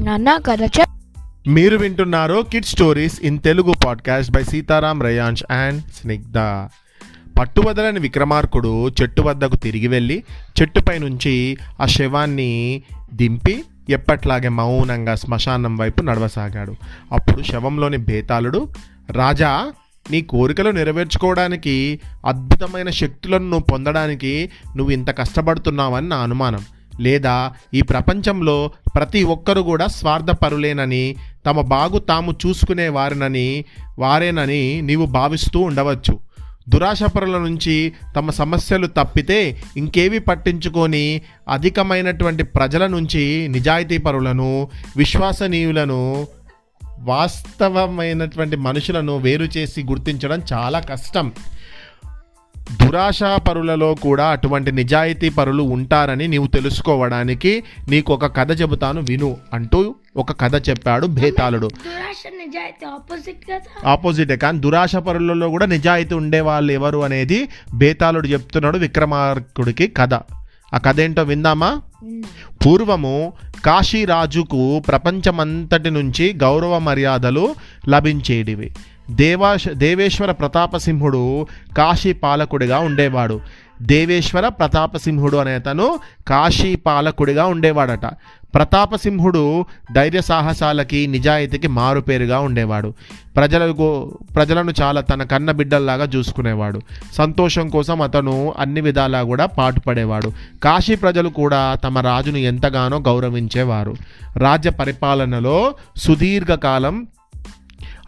నాన్న కథ మీరు వింటున్నారు kid stories in Telugu podcast by Sitaram Rayansh and Snigdha. పట్టువదలని విక్రమార్కుడు చెట్టు వద్దకు తిరిగి వెళ్ళి చెట్టుపై నుంచి ఆ శవాన్ని దింపి ఎప్పట్లాగే మౌనంగా శ్మశానం వైపు నడవసాగాడు. అప్పుడు శవంలోని బేతాళుడు, రాజా, నీ కోరికలు నెరవేర్చుకోవడానికి, అద్భుతమైన శక్తులను నువ్వు పొందడానికి నువ్వు ఇంత కష్టపడుతున్నావని నా అనుమానం. లేదా ఈ ప్రపంచంలో ప్రతి ఒక్కరు కూడా స్వార్థపరులేనని, తమ బాగు తాము చూసుకునే వారేనని నీవు భావిస్తూ ఉండవచ్చు. దురాశపరుల నుంచి తమ సమస్యలు తప్పితే ఇంకేవి పట్టించుకొని అధికమైనటువంటి ప్రజల నుంచి నిజాయితీపరులను, విశ్వసనీయులను, వాస్తవమైనటువంటి మనుషులను వేరు చేసి గుర్తించడం చాలా కష్టం. దురాశాపరులలో కూడా అటువంటి నిజాయితీ పరులు ఉంటారని నీవు తెలుసుకోవడానికి నీకు ఒక కథ చెబుతాను విను అంటూ ఒక కథ చెప్పాడు బేతాళుడు. ఆపోజిటే, కానీ దురాశ పరులలో కూడా నిజాయితీ ఉండేవాళ్ళు ఎవరు అనేది బేతాళుడు చెప్తున్నాడు విక్రమార్కుడికి కథ. ఆ కథ ఏంటో విందామా? పూర్వము కాశీరాజుకు ప్రపంచమంతటి నుంచి గౌరవ మర్యాదలు లభించేటివి. దేవేశ్వర ప్రతాపసింహుడు కాశీ పాలకుడిగా ఉండేవాడు. దేవేశ్వర ప్రతాపసింహుడు అనే అతను కాశీ పాలకుడిగా ఉండేవాడట. ప్రతాపసింహుడు ధైర్య సాహసాలకి, నిజాయితీకి మారుపేరుగా ఉండేవాడు. ప్రజలను చాలా తన కన్న బిడ్డల్లాగా చూసుకునేవాడు. సంతోషం కోసం అతను అన్ని విధాలా కూడా పాటుపడేవాడు. కాశీ ప్రజలు కూడా తమ రాజును ఎంతగానో గౌరవించేవారు. రాజ్య పరిపాలనలో సుదీర్ఘకాలం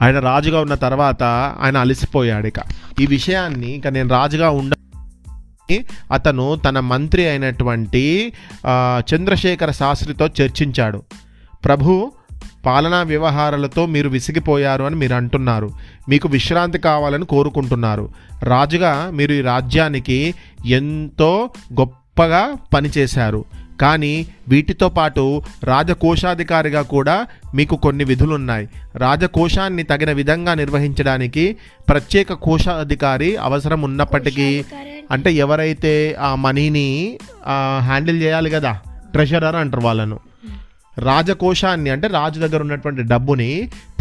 ఆయన రాజుగా ఉన్న తర్వాత ఆయన అలసిపోయాడు. ఈ విషయాన్ని నేను రాజుగా అతను తన మంత్రి అయినటువంటి చంద్రశేఖర శాస్త్రితో చర్చించాడు. ప్రభు, పాలనా వ్యవహారాలతో మీరు విసిగిపోయారు అని మీరు అంటున్నారు. మీకు విశ్రాంతి కావాలని కోరుకుంటున్నారు. రాజుగా మీరు ఈ రాజ్యానికి ఎంతో గొప్పగా పనిచేశారు. కానీ వీటితో పాటు రాజకోశాధికారిగా కూడా మీకు కొన్ని విధులున్నాయి. రాజకోశాన్ని తగిన విధంగా నిర్వహించడానికి ప్రత్యేక కోశాధికారి అవసరం ఉన్నప్పటికీ, అంటే ఎవరైతే ఆ మనీని హ్యాండిల్ చేయాలి కదా, ట్రెషరర్ అంటారు వాళ్ళను. రాజకోశాన్ని అంటే రాజు దగ్గర ఉన్నటువంటి డబ్బుని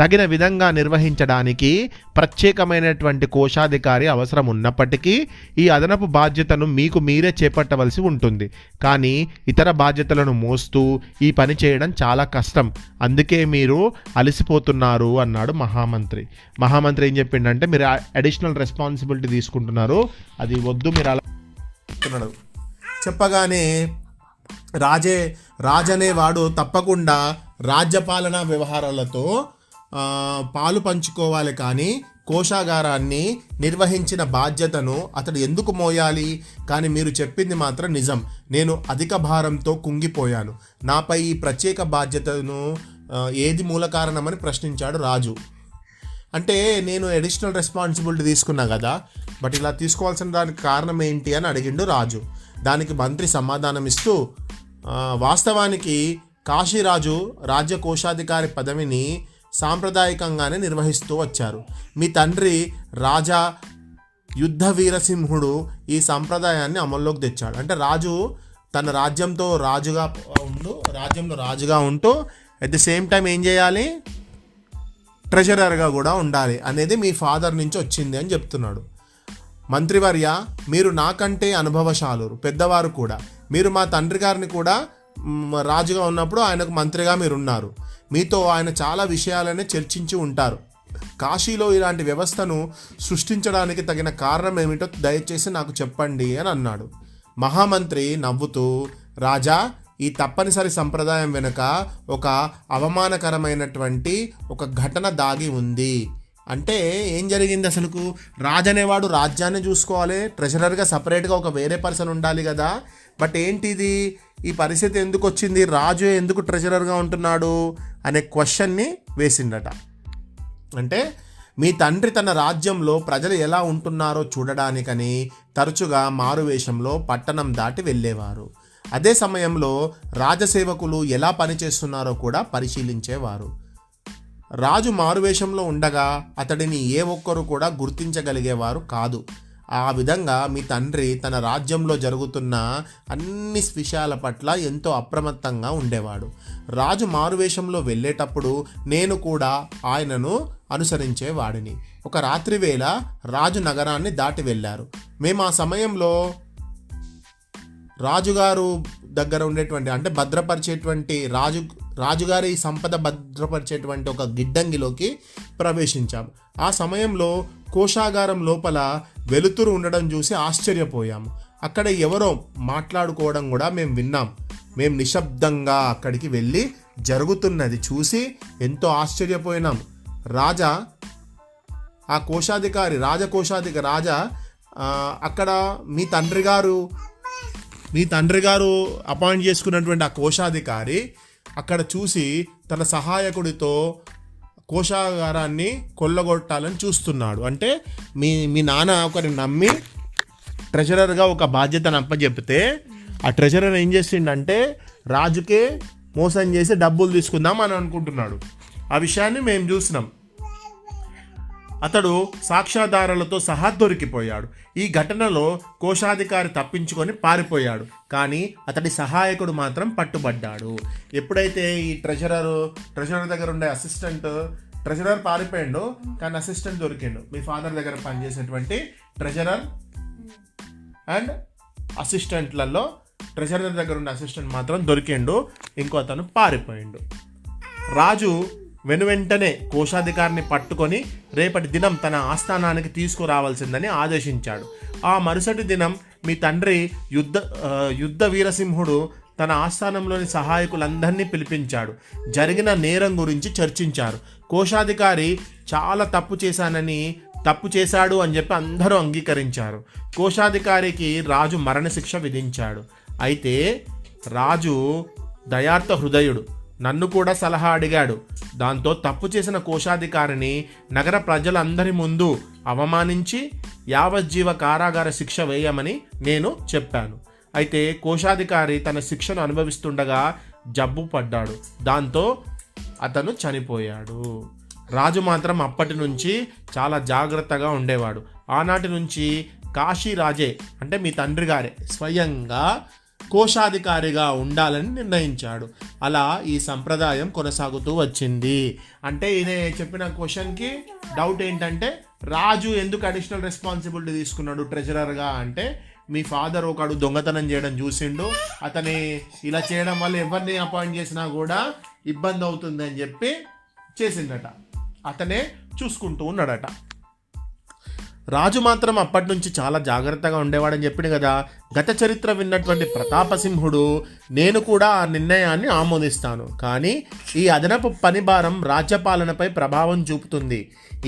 తగిన విధంగా నిర్వహించడానికి ప్రత్యేకమైనటువంటి కోశాధికారి అవసరం ఉన్నప్పటికీ ఈ అదనపు బాధ్యతను మీకు మీరే చేపట్టవలసి ఉంటుంది. కానీ ఇతర బాధ్యతలను మోస్తూ ఈ పని చేయడం చాలా కష్టం. అందుకే మీరు అలసిపోతున్నారు అన్నాడు మహామంత్రి. మహామంత్రి ఏం చెప్పిండంటే, మీరు అడిషనల్ రెస్పాన్సిబిలిటీ తీసుకుంటున్నారు, అది వద్దు, మీరు అలా చెప్పగానే రాజనేవాడు తప్పకుండా రాజ్యపాలనా వ్యవహారాలతో పాలు పంచుకోవాలి, కానీ కోశాగారాన్ని నిర్వహించిన బాధ్యతను అతడు ఎందుకు మోయాలి? కానీ మీరు చెప్పింది మాత్రం నిజం. నేను అధిక భారంతో కుంగిపోయాను. నాపై ఈ ప్రత్యేక బాధ్యతను ఏది మూల కారణమని ప్రశ్నించాడు రాజు. అంటే నేను అడిషనల్ రెస్పాన్సిబిలిటీ తీసుకున్నా కదా, బట్ ఇలా తీసుకోవాల్సిన దానికి కారణం ఏంటి అని అడిగిండు రాజు. దానికి మంత్రి సమాధానం ఇస్తూ, వాస్తవానికి కాశీరాజు రాజ్య కోశాధికారి పదవిని సాంప్రదాయకంగానే నిర్వహిస్తూ వచ్చారు. మీ తండ్రి రాజా యుద్ధ వీరసింహుడు ఈ సంప్రదాయాన్ని అమల్లోకి తెచ్చాడు. అంటే రాజు తన రాజ్యంలో రాజుగా ఉంటూ అట్ ది సేమ్ టైం ఏం చేయాలి? ట్రెజరర్గా కూడా ఉండాలి అనేది మీ ఫాదర్ నుంచి వచ్చింది అని చెప్తున్నాడు. మంత్రివర్య, మీరు నాకంటే అనుభవశాలురు, పెద్దవారు కూడా. మీరు మా తండ్రి గారిని కూడా రాజుగా ఉన్నప్పుడు ఆయనకు మంత్రిగా మీరు ఉన్నారు. మీతో ఆయన చాలా విషయాలనే చర్చించి ఉంటారు. కాశీలో ఇలాంటి వ్యవస్థను సృష్టించడానికి తగిన కారణం ఏమిటో దయచేసి నాకు చెప్పండి అని అన్నాడు. మహామంత్రి నవ్వుతూ, రాజా, ఈ తప్పనిసరి సంప్రదాయం వెనుక ఒక అవమానకరమైనటువంటి ఒక ఘటన దాగి ఉంది. అంటే ఏం జరిగింది అసలుకు? రాజు అనేవాడు రాజ్యాన్ని చూసుకోవాలి, ట్రెజరర్గా సపరేట్గా ఒక వేరే పర్సన్ ఉండాలి కదా. బట్ ఏంటిది, ఈ పరిస్థితి ఎందుకు వచ్చింది? రాజు ఎందుకు ట్రెజరర్గా ఉంటున్నాడు అనే క్వశ్చన్ని వేసిండట. అంటే మీ తండ్రి తన రాజ్యంలో ప్రజలు ఎలా ఉంటున్నారో చూడడానికని తరచుగా మారువేషంలో పట్టణం దాటి వెళ్ళేవారు. అదే సమయంలో రాజసేవకులు ఎలా పనిచేస్తున్నారో కూడా పరిశీలించేవారు. రాజు మారువేషంలో ఉండగా అతడిని ఏ ఒక్కరు కూడా గుర్తించగలిగేవారు కాదు. ఆ విధంగా మీ తండ్రి తన రాజ్యంలో జరుగుతున్న అన్ని విషయాల పట్ల ఎంతో అప్రమత్తంగా ఉండేవాడు. రాజు మారువేషంలో వెళ్ళేటప్పుడు నేను కూడా ఆయనను అనుసరించేవాడిని. ఒక రాత్రి వేళ రాజు నగరాన్ని దాటి వెళ్ళారు. మేము ఆ సమయంలో రాజుగారు దగ్గర ఉండేటువంటి అంటే భద్రపరిచేటువంటి రాజుగారి సంపద భద్రపరిచేటువంటి ఒక గిడ్డంగిలోకి ప్రవేశించాం. ఆ సమయంలో కోశాగారం లోపల వెలుతురు ఉండడం చూసి ఆశ్చర్యపోయాము. అక్కడ ఎవరో మాట్లాడుకోవడం కూడా మేము విన్నాం. మేము నిశ్శబ్దంగా అక్కడికి వెళ్ళి జరుగుతున్నది చూసి ఎంతో ఆశ్చర్యపోయినాం. ఆ కోశాధికారి రాజా అక్కడ మీ తండ్రి గారు అపాయింట్ చేసుకున్నటువంటి ఆ కోశాధికారి అక్కడ చూసి తన సహాయకుడితో కోశాగారాన్ని కొల్లగొట్టాలని చూస్తున్నాడు. అంటే మీ నాన్న ఒకరిని నమ్మి ట్రెజరర్గా ఒక బాధ్యతను అప్పచెప్తే ఆ ట్రెజరర్ ఏం చేసిండంటే రాజుకే మోసం చేసి డబ్బులు తీసుకుందాం అని అనుకుంటున్నాడు. ఆ విషయాన్ని మేము చూసినాం. అతడు సాక్ష్యాధారాలతో సహా దొరికిపోయాడు. ఈ ఘటనలో కోశాధికారి తప్పించుకొని పారిపోయాడు, కానీ అతడి సహాయకుడు మాత్రం పట్టుబడ్డాడు. ఎప్పుడైతే ఈ ట్రెజరర్ దగ్గర ఉండే ట్రెజరర్ పారిపోయాడు, కానీ అసిస్టెంట్ దొరికిండు. మీ ఫాదర్ దగ్గర పనిచేసేటువంటి ట్రెజరర్ అండ్ అసిస్టెంట్లలో ట్రెజరర్ దగ్గర ఉండే అసిస్టెంట్ మాత్రం దొరికిండు, ఇంకో అతను పారిపోయిండు. రాజు వెనువెంటనే కోశాధికారిని పట్టుకొని రేపటి దినం తన ఆస్థానానికి తీసుకురావాల్సిందని ఆదేశించాడు. ఆ మరుసటి దినం మీ తండ్రి యుద్ధ వీరసింహుడు తన ఆస్థానంలోని సహాయకులందరినీ పిలిపించాడు. జరిగిన నేరం గురించి చర్చించారు. కోశాధికారి చాలా తప్పు చేశాడు అని చెప్పి అందరూ అంగీకరించారు. కోశాధికారికి రాజు మరణశిక్ష విధించాడు. అయితే రాజు దయార్థ హృదయుడు, నన్ను కూడా సలహా అడిగాడు. దాంతో తప్పు చేసిన కోశాధికారిని నగర ప్రజలందరి ముందు అవమానించి యావజ్జీవ కారాగార శిక్ష వేయమని నేను చెప్పాను. అయితే కోశాధికారి తన శిక్షను అనుభవిస్తుండగా జబ్బు పడ్డాడు. దాంతో అతను చనిపోయాడు. రాజు మాత్రం అప్పటి నుంచి చాలా జాగ్రత్తగా ఉండేవాడు. ఆనాటి నుంచి కాశీరాజే అంటే మీ తండ్రి గారే స్వయంగా కోశాధికారిగా ఉండాలని నిర్ణయించాడు. అలా ఈ సంప్రదాయం కొనసాగుతూ వచ్చింది. అంటే ఈయన చెప్పిన క్వశ్చన్కి డౌట్ ఏంటంటే రాజు ఎందుకు అడిషనల్ రెస్పాన్సిబిలిటీ తీసుకున్నాడు ట్రెజరర్గా అంటే మీ ఫాదర్ ఒకడు దొంగతనం చేయడం చూసిండు, అతని ఇలా చేయడం వల్ల ఎవరిని అపాయింట్ చేసినా కూడా ఇబ్బంది అవుతుంది అని చెప్పి చేసిందట. అతనే చూసుకుంటూ ఉన్నాడట. రాజు మాత్రం అప్పటి నుంచి చాలా జాగ్రత్తగా ఉండేవాడని చెప్పింది కదా. గత చరిత్ర విన్నటువంటి ప్రతాపసింహుడు నేను కూడా ఆ నిర్ణయాన్ని ఆమోదిస్తాను, కానీ ఈ అదనపు పని భారం రాజ్యపాలనపై ప్రభావం చూపుతుంది.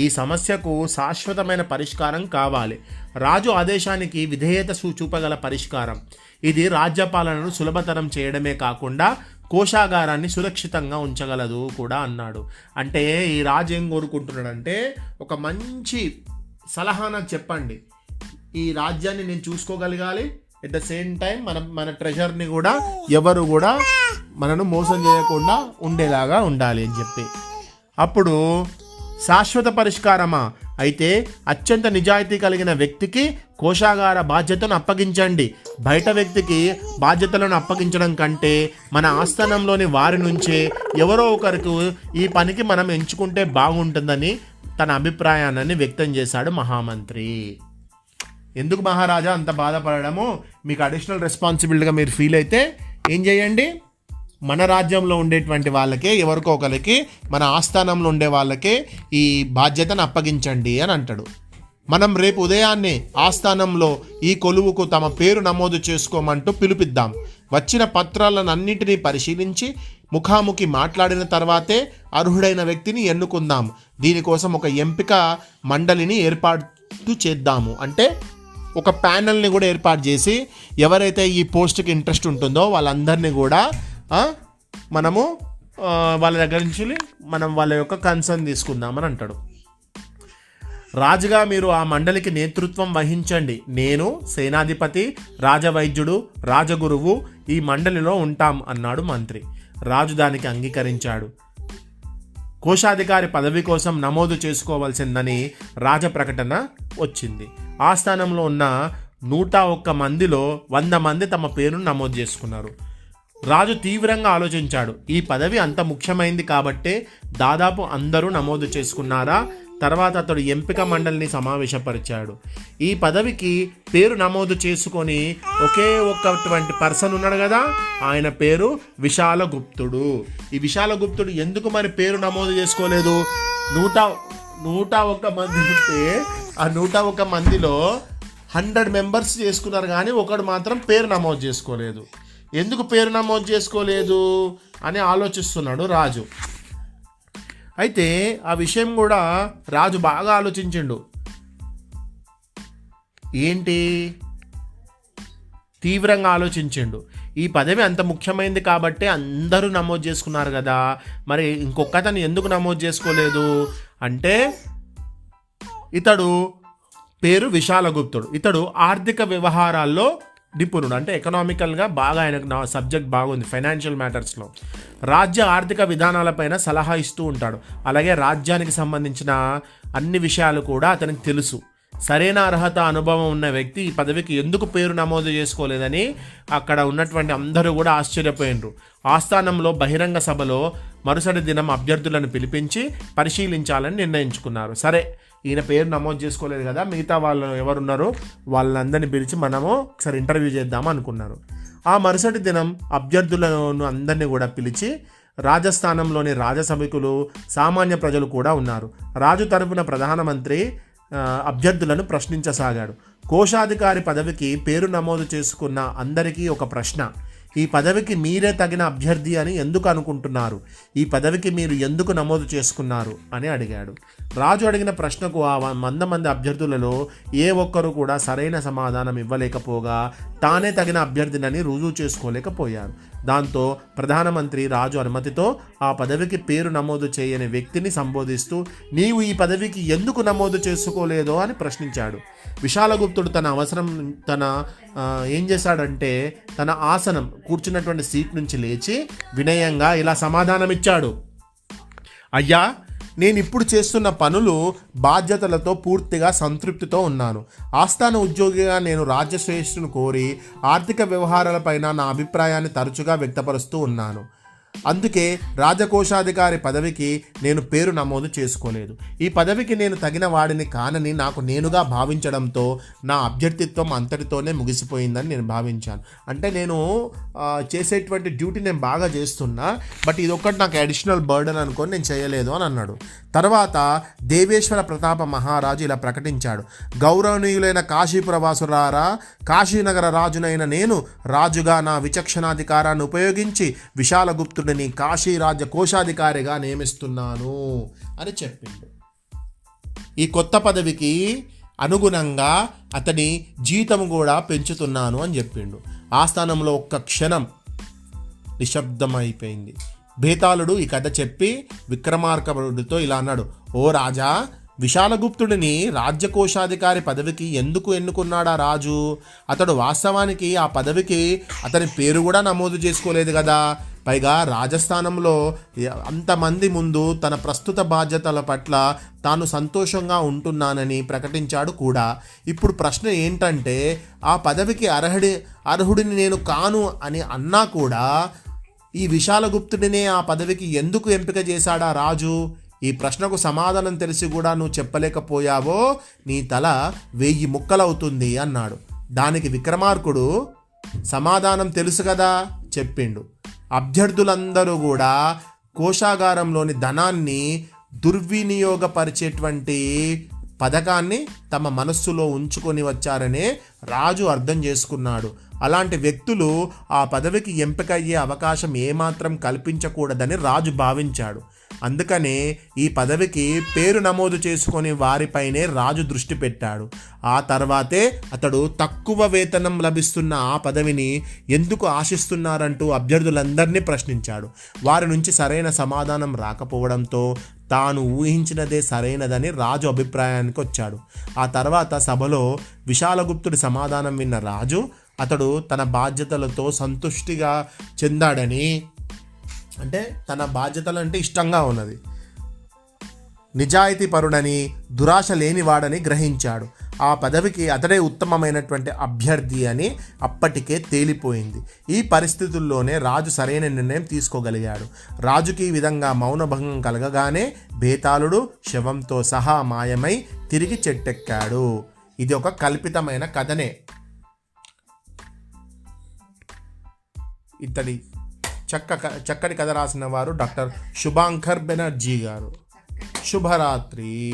ఈ సమస్యకు శాశ్వతమైన పరిష్కారం కావాలి. రాజు ఆదేశానికి విధేయత చూపగల పరిష్కారం ఇది రాజ్యపాలనను సులభతరం చేయడమే కాకుండా కోశాగారాన్ని సురక్షితంగా ఉంచగలదు కూడా అన్నాడు. అంటే ఈ రాజు ఏం కోరుకుంటున్నాడంటే ఒక మంచి సలహా నాకు చెప్పండి, ఈ రాజ్యాన్ని నేను చూసుకోగలగాలి, ఎట్ ద సేమ్ టైం మన ట్రెజర్ని కూడా ఎవరు కూడా మనను మోసం చేయకుండా ఉండేలాగా ఉండాలి అని చెప్పి. అప్పుడు శాశ్వత పరిష్కారమా? అయితే అత్యంత నిజాయితీ కలిగిన వ్యక్తికి కోశాగార బాధ్యతను అప్పగించండి. బయట వ్యక్తికి బాధ్యతలను అప్పగించడం కంటే మన ఆస్థానంలోని వారి నుంచే ఎవరో ఒకరికి ఈ పనికి మనం ఎంచుకుంటే బాగుంటుందని తన అభిప్రాయాన్ని వ్యక్తం చేశాడు మహామంత్రి. ఎందుకు మహారాజా అంత బాధపడము? మీకు అడిషనల్ రెస్పాన్సిబిలిటీగా మీరు ఫీల్ అయితే ఏం చేయండి, మన రాజ్యంలో ఉండేటువంటి వాళ్ళకే ఎవరికో ఒకరికి మన ఆస్థానంలో ఉండే వాళ్ళకే ఈ బాధ్యతను అప్పగించండి అని అంటాడు. మనం రేపు ఉదయాన్నే ఆస్థానంలో ఈ కొలువుకు తమ పేరు నమోదు చేసుకోమంటూ పిలుపిద్దాం. వచ్చిన పత్రాలన్నింటినీ పరిశీలించి ముఖాముఖి మాట్లాడిన తర్వాతే అర్హుడైన వ్యక్తిని ఎన్నుకుందాం. దీనికోసం ఒక ఎంపిక మండలిని ఏర్పాటు చేద్దాము. అంటే ఒక ప్యానల్ని కూడా ఏర్పాటు చేసి ఎవరైతే ఈ పోస్ట్కి ఇంట్రెస్ట్ ఉంటుందో వాళ్ళందరినీ కూడా మనము వాళ్ళ దగ్గర నుంచి మనం వాళ్ళ యొక్క కన్సర్న్ తీసుకుందామని అంటాడు. రాజుగా మీరు ఆ మండలికి నేతృత్వం వహించండి. నేను సేనాధిపతి, రాజవైద్యుడు, రాజగురువు ఈ మండలిలో ఉంటాం అన్నాడు మంత్రి. రాజు దానికి అంగీకరించాడు. కోశాధికారి పదవి కోసం నమోదు చేసుకోవాల్సిందని రాజ ప్రకటన వచ్చింది. ఆస్థానంలో ఉన్న 101 మందిలో 100 మంది తమ పేరును నమోదు చేసుకున్నారు. రాజు తీవ్రంగా ఆలోచించాడు. ఈ పదవి అంత ముఖ్యమైంది కాబట్టే దాదాపు అందరూ నమోదు చేసుకున్నారా? తర్వాత అతడు ఎంపిక మండలిని సమావేశపరిచాడు. ఈ పదవికి పేరు నమోదు చేసుకొని ఒకే ఒక్కటువంటి పర్సన్ ఉన్నాడు కదా, ఆయన పేరు విశాలగుప్తుడు. ఈ విశాలగుప్తుడు ఎందుకు మరి పేరు నమోదు చేసుకోలేదు? 101 మంది ఉంటే ఆ 101 మందిలో 100 మెంబర్స్ చేసుకున్నారు, కానీ ఒకడు మాత్రం పేరు నమోదు చేసుకోలేదు. ఎందుకు పేరు నమోదు చేసుకోలేదు అని ఆలోచిస్తున్నాడు రాజు. అయితే ఆ విషయం కూడా రాజు బాగా ఆలోచించిండు. ఏంటి? తీవ్రంగా ఆలోచించిండు. ఈ పదవి అంత ముఖ్యమైనది కాబట్టి అందరూ నమోదు చేసుకున్నారు కదా, మరి ఇంకొకతను ఎందుకు నమోదు చేసుకోలేదు అంటే, ఇతడు పేరు విశాలగుప్తుడు. ఇతడు ఆర్థిక వ్యవహారాల్లో నిపుణుడు, అంటే ఎకనామికల్గా బాగా ఆయనకు నా సబ్జెక్ట్ బాగుంది, ఫైనాన్షియల్ మ్యాటర్స్లో. రాజ్య ఆర్థిక విధానాలపైన సలహా ఇస్తూ ఉంటాడు. అలాగే రాజ్యానికి సంబంధించిన అన్ని విషయాలు కూడా అతనికి తెలుసు. సరైన అర్హత అనుభవం ఉన్న వ్యక్తి ఈ పదవికి ఎందుకు పేరు నమోదు చేసుకోలేదని అక్కడ ఉన్నటువంటి అందరూ కూడా ఆశ్చర్యపోయినరు. ఆస్థానంలో బహిరంగ సభలో మరుసటి దినం అభ్యర్థులను పిలిపించి పరిశీలించాలని నిర్ణయించుకున్నారు. సరే, ఈయన పేరు నమోదు చేసుకోలేదు కదా, మిగతా వాళ్ళు ఎవరున్నారో వాళ్ళందరినీ పిలిచి మనము ఒకసారి ఇంటర్వ్యూ చేద్దాం అనుకున్నారు. ఆ మరుసటి దినం అభ్యర్థులను అందరినీ కూడా పిలిచి రాజస్థానంలోని రాజసభికులు, సామాన్య ప్రజలు కూడా ఉన్నారు. రాజు తరపున ప్రధానమంత్రి అభ్యర్థులను ప్రశ్నించసాగాడు. కోశాధికారి పదవికి పేరు నమోదు చేసుకున్న అందరికీ ఒక ప్రశ్న. ఈ పదవికి మీరే తగిన అభ్యర్థి అని ఎందుకు అనుకుంటున్నారు? ఈ పదవికి మీరు ఎందుకు నమోదు చేసుకున్నారు అని అడిగాడు. రాజు అడిగిన ప్రశ్నకు ఆ 100 మంది అభ్యర్థులలో ఏ ఒక్కరు కూడా సరైన సమాధానం ఇవ్వలేకపోగా తానే తగిన అభ్యర్థినని రుజువు చేసుకోలేకపోయారు. దాంతో ప్రధానమంత్రి రాజు అనుమతితో ఆ పదవికి పేరు నమోదు చేయని వ్యక్తిని సంబోధిస్తూ, నీవు ఈ పదవికి ఎందుకు నమోదు చేసుకోలేదో అని ప్రశ్నించాడు. విశాలగుప్తుడు ఏం చేశాడంటే, తన ఆసనం కూర్చున్నటువంటి సీట్ నుంచి లేచి వినయంగా ఇలా సమాధానం ఇచ్చాడు. అయ్యా, నేను ఇప్పుడు చేస్తున్న పనులు, బాధ్యతలతో పూర్తిగా సంతృప్తితో ఉన్నాను. ఆస్థాన ఉద్యోగిగా నేను రాజ్యశ్రేష్ఠును కోరి ఆర్థిక వ్యవహారాలపైన నా అభిప్రాయాన్ని తరచుగా వ్యక్తపరుస్తూ ఉన్నాను. అందుకే రాజకోశాధికారి పదవికి నేను పేరు నమోదు చేసుకోలేదు. ఈ పదవికి నేను తగిన వాడిని కానని నాకు నేనుగా భావించడంతో నా అభ్యర్థిత్వం అంతటితోనే ముగిసిపోయిందని నేను భావించాను. అంటే నేను చేసేటువంటి డ్యూటీ నేను బాగా చేస్తున్నా, బట్ ఇదొక్కటి నాకు అడిషనల్ బర్డన్ అనుకొని నేను చేయలేదు అని అన్నాడు. తర్వాత దేవేశ్వర ప్రతాప మహారాజు ఇలా ప్రకటించాడు. గౌరవనీయులైన కాశీపురవాసులారా, కాశీనగర రాజునైన నేను రాజుగా నా విచక్షణాధికారాన్ని ఉపయోగించి విశాలగుప్తుడిని కాశీ రాజ్య కోశాధికారిగా నియమిస్తున్నాను అని చెప్పిండు. ఈ కొత్త పదవికి అనుగుణంగా అతని జీతం కూడా పెంచుతున్నాను అని చెప్పిండు. ఆస్థానంలో ఒక్క క్షణం నిశ్శబ్దమైపోయింది. బేతాళుడు ఈ కథ చెప్పి విక్రమార్కుడితో ఇలా అన్నాడు. ఓ రాజా, విశాలగుప్తుడిని రాజ్యకోశాధికారి పదవికి ఎందుకు ఎన్నుకున్నాడా రాజు? అతడు వాస్తవానికి ఆ పదవికి అతని పేరు కూడా నమోదు చేసుకోలేదు కదా. పైగా రాజస్థానంలో అంతమంది ముందు తన ప్రస్తుత బాధ్యతల పట్ల తాను సంతోషంగా ఉంటున్నానని ప్రకటించాడు కూడా. ఇప్పుడు ప్రశ్న ఏంటంటే, ఆ పదవికి అర్హుడిని నేను కాను అని అన్నా కూడా ఈ విశాలగుప్తుడినే ఆ పదవికి ఎందుకు ఎంపిక చేశాడా రాజు? ఈ ప్రశ్నకు సమాధానం తెలిసి కూడా నువ్వు చెప్పలేకపోయావో నీ తల 1000 ముక్కలవుతుంది అన్నాడు. దానికి విక్రమార్కుడు సమాధానం తెలుసు కదా చెప్పిండు. అభ్యర్థులందరూ కూడా కోశాగారంలోని ధనాన్ని దుర్వినియోగపరిచేటువంటి పథకాన్ని తమ మనస్సులో ఉంచుకొని వచ్చారనే రాజు అర్థం చేసుకున్నాడు. అలాంటి వ్యక్తులు ఆ పదవికి ఎంపికయ్యే అవకాశం ఏమాత్రం కల్పించకూడదని రాజు భావించాడు. అందుకనే ఈ పదవికి పేరు నమోదు చేసుకొని వారిపైనే రాజు దృష్టి పెట్టాడు. ఆ తర్వాతే అతడు తక్కువ వేతనం లభిస్తున్న ఆ పదవిని ఎందుకు ఆశిస్తున్నారంటూ అభ్యర్థులందరినీ ప్రశ్నించాడు. వారి నుంచి సరైన సమాధానం రాకపోవడంతో తాను ఊహించినదే సరైనదని రాజు అభిప్రాయానికి వచ్చాడు. ఆ తర్వాత సభలో విశాలగుప్తుడి సమాధానం విన్న రాజు అతడు తన బాధ్యతలతో సంతుష్టిగా చెందాడని, అంటే తన బాధ్యతలు అంటే ఇష్టంగా ఉన్నది, నిజాయితీపరుడని, దురాశ లేనివాడని గ్రహించాడు. ఆ పదవికి అతడే ఉత్తమమైనటువంటి అభ్యర్థి అని అప్పటికే తేలిపోయింది. ఈ పరిస్థితుల్లోనే రాజు సరైన నిర్ణయం తీసుకోగలిగాడు. రాజుకి ఈ విధంగా మౌనభంగం కలగగానే బేతాళుడు శవంతో సహా మాయమై తిరిగి చెట్టెక్కాడు. ఇది ఒక కల్పితమైన కథనే. ఇతడి చక్కటి కథ రాసిన వారు డాక్టర్ శుభాంకర్ బెనర్జీ గారు. శుభరాత్రి.